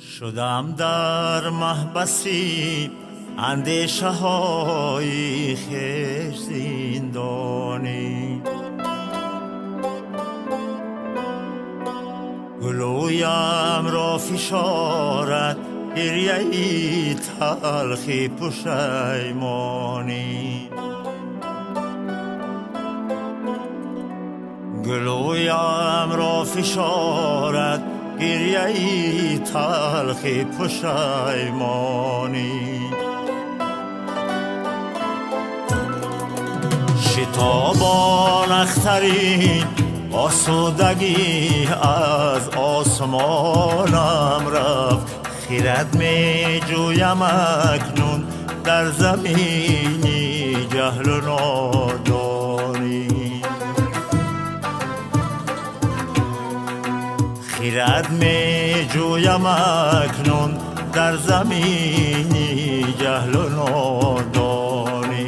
شدم در محبسی اندیشه های خویش زندانی، گلویم را فشارد گریه تلخی پشیمانی، گلویم را فشارد گریه تلخی پشیمانی. شتابان اخترین آسودگی از آسمانم رفت، خیرت می جویم اکنون در زمینی جهل و نادانی، خیرت می جویم اکنون در زمینی جهل و نادانی.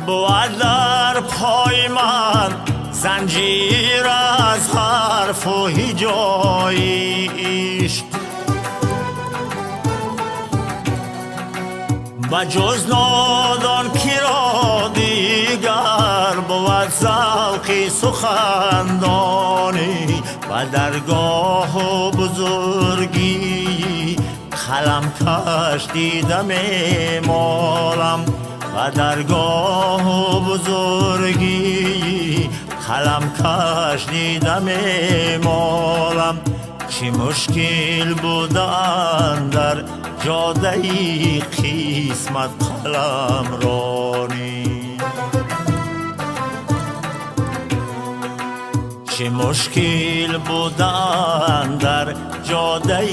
بود در پای من زنجیر از حرف و هجای عشق، بجز نادان کی را دیگر بود ذوق سخندانی. و درگاه و بزرگی قلم کش دیدم مالم، و درگاه و بزرگی قلم کش دیدم مالم. چه مشکل بودن در جاده قسمت قلم رانی، چه مشکل بودن در جاده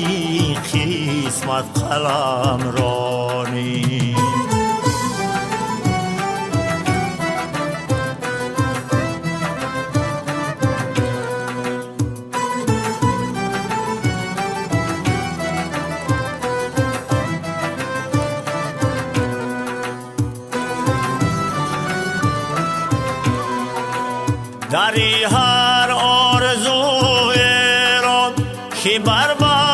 قسمت قلم رانی. در هر آرزوی را که برباد